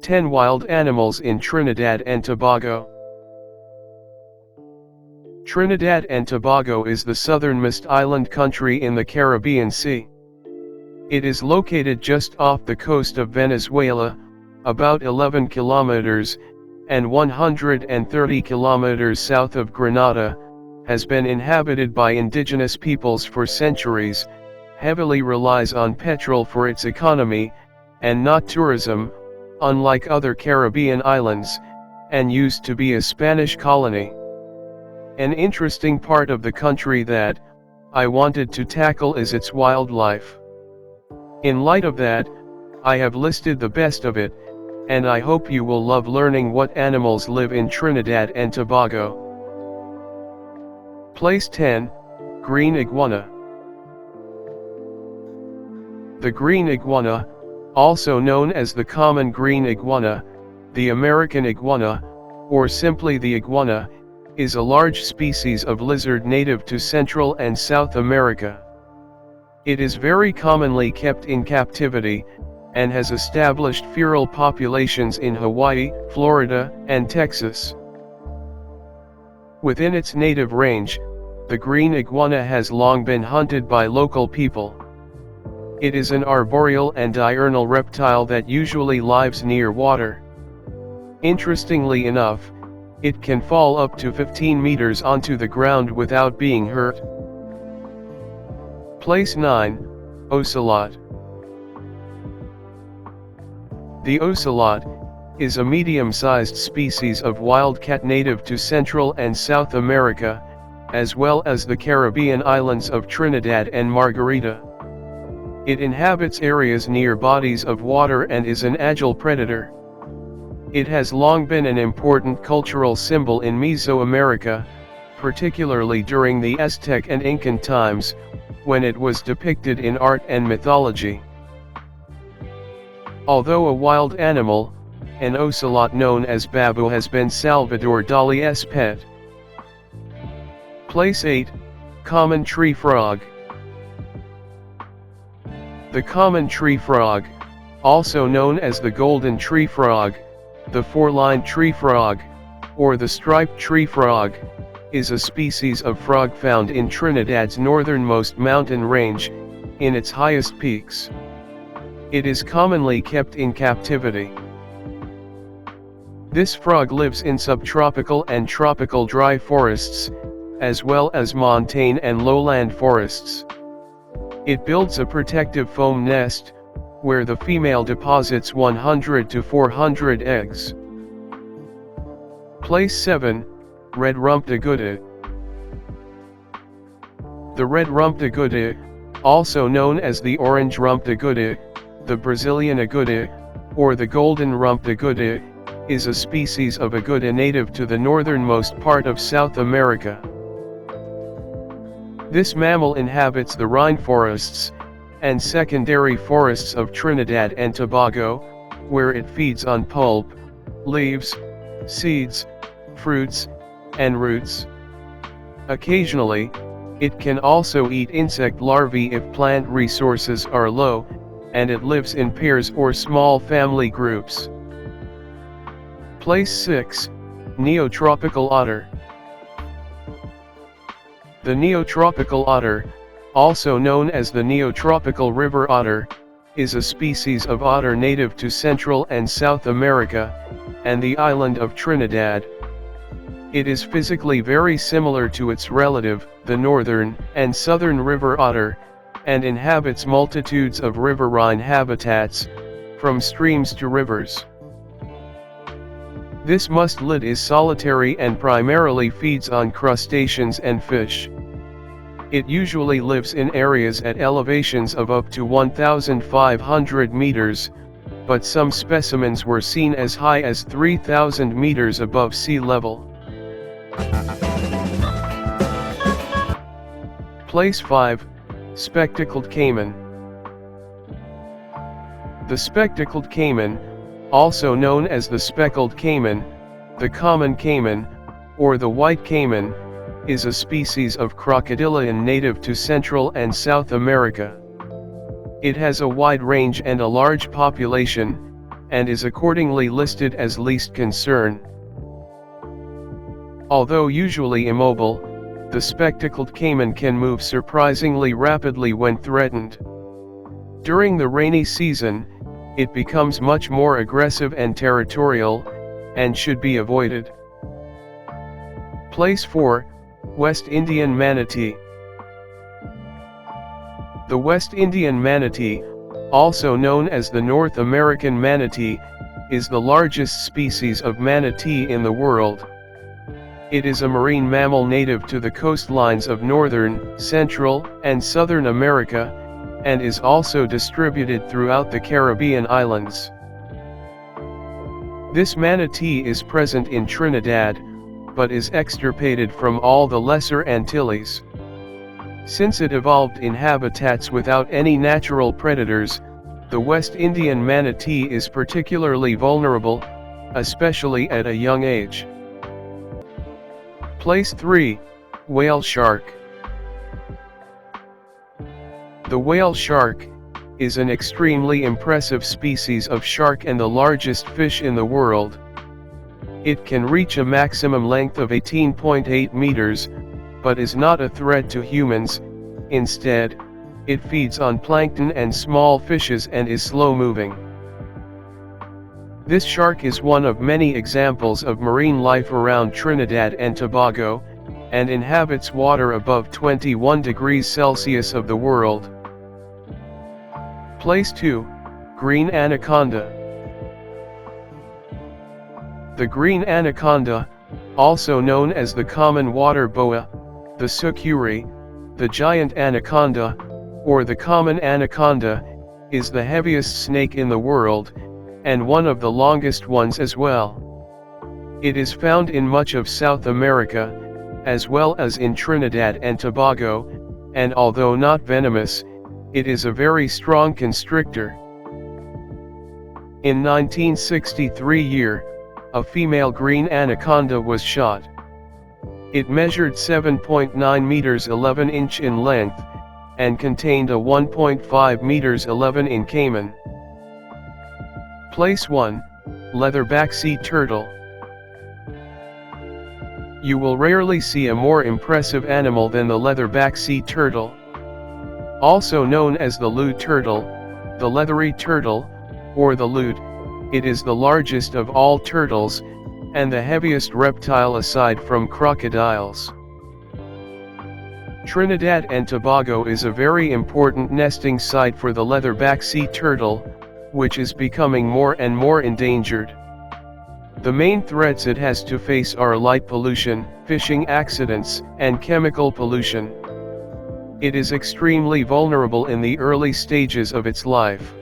10 Wild Animals in Trinidad and Tobago. Trinidad and Tobago is the southernmost island country in the Caribbean Sea. It is located just off the coast of Venezuela, about 11 kilometers, and 130 kilometers south of Grenada, has been inhabited by indigenous peoples for centuries, heavily relies on petrol for its economy, and not tourism, unlike other Caribbean islands, and used to be a Spanish colony. An interesting part of the country that I wanted to tackle is its wildlife. In light of that, I have listed the best of it, and I hope you will love learning what animals live in Trinidad and Tobago. Place 10, Green Iguana. The green iguana, also known as the common green iguana, the American iguana, or simply the iguana, is a large species of lizard native to Central and South America. It is very commonly kept in captivity, and has established feral populations in Hawaii, Florida, and Texas. Within its native range, the green iguana has long been hunted by local people. It is an arboreal and diurnal reptile that usually lives near water. Interestingly enough, it can fall up to 15 meters onto the ground without being hurt. Place 9, Ocelot. The ocelot is a medium-sized species of wildcat native to Central and South America, as well as the Caribbean islands of Trinidad and Margarita. It inhabits areas near bodies of water and is an agile predator. It has long been an important cultural symbol in Mesoamerica, particularly during the Aztec and Incan times, when it was depicted in art and mythology. Although a wild animal, an ocelot known as babu has been Salvador Dali's pet. Place 8, Common Tree Frog. The common tree frog, also known as the golden tree frog, the four-lined tree frog, or the striped tree frog, is a species of frog found in Trinidad's northernmost mountain range, in its highest peaks. It is commonly kept in captivity. This frog lives in subtropical and tropical dry forests, as well as montane and lowland forests. It builds a protective foam nest, where the female deposits 100 to 400 eggs. Place 7, Red-rumped agouti. The red-rumped agouti, also known as the orange-rumped agouti, the Brazilian agouti, or the golden-rumped agouti, is a species of agouti native to the northernmost part of South America. This mammal inhabits the rainforests and secondary forests of Trinidad and Tobago, where it feeds on pulp, leaves, seeds, fruits, and roots. Occasionally, it can also eat insect larvae if plant resources are low, and it lives in pairs or small family groups. Place 6, Neotropical otter. The neotropical otter, also known as the neotropical river otter, is a species of otter native to Central and South America, and the island of Trinidad. It is physically very similar to its relative, the northern and southern river otter, and inhabits multitudes of riverine habitats, from streams to rivers. This mustelid is solitary and primarily feeds on crustaceans and fish. It usually lives in areas at elevations of up to 1,500 meters, but some specimens were seen as high as 3,000 meters above sea level. Place 5, Spectacled caiman. The spectacled caiman, also known as the speckled caiman, the common caiman, or the white caiman, is a species of crocodilian native to Central and South America. It has a wide range and a large population, and is accordingly listed as least concern. Although usually immobile, the spectacled caiman can move surprisingly rapidly when threatened. During the rainy season, it becomes much more aggressive and territorial, and should be avoided. Place 4, West Indian Manatee. The West Indian manatee, also known as the North American manatee, is the largest species of manatee in the world. It is a marine mammal native to the coastlines of northern, central, and southern America, and is also distributed throughout the Caribbean islands. This manatee is present in Trinidad, but is extirpated from all the Lesser Antilles. Since it evolved in habitats without any natural predators, the West Indian manatee is particularly vulnerable, especially at a young age. Place 3, Whale Shark. The whale shark is an extremely impressive species of shark and the largest fish in the world. It can reach a maximum length of 18.8 meters, but is not a threat to humans. Instead, it feeds on plankton and small fishes and is slow-moving. This shark is one of many examples of marine life around Trinidad and Tobago, and inhabits water above 21 degrees Celsius of the world. Place 2, Green Anaconda. The green anaconda, also known as the common water boa, the sucuri, the giant anaconda, or the common anaconda, is the heaviest snake in the world, and one of the longest ones as well. It is found in much of South America, as well as in Trinidad and Tobago, and although not venomous, it is a very strong constrictor. In 1963, a female green anaconda was shot. It measured 7.9 meters 11 inch in length, and contained a 1.5 meters 11 in caiman. Place 1, Leatherback Sea Turtle. You will rarely see a more impressive animal than the leatherback sea turtle. Also known as the lute turtle, the leathery turtle, or the lute, it is the largest of all turtles, and the heaviest reptile aside from crocodiles. Trinidad and Tobago is a very important nesting site for the leatherback sea turtle, which is becoming more and more endangered. The main threats it has to face are light pollution, fishing accidents, and chemical pollution. It is extremely vulnerable in the early stages of its life.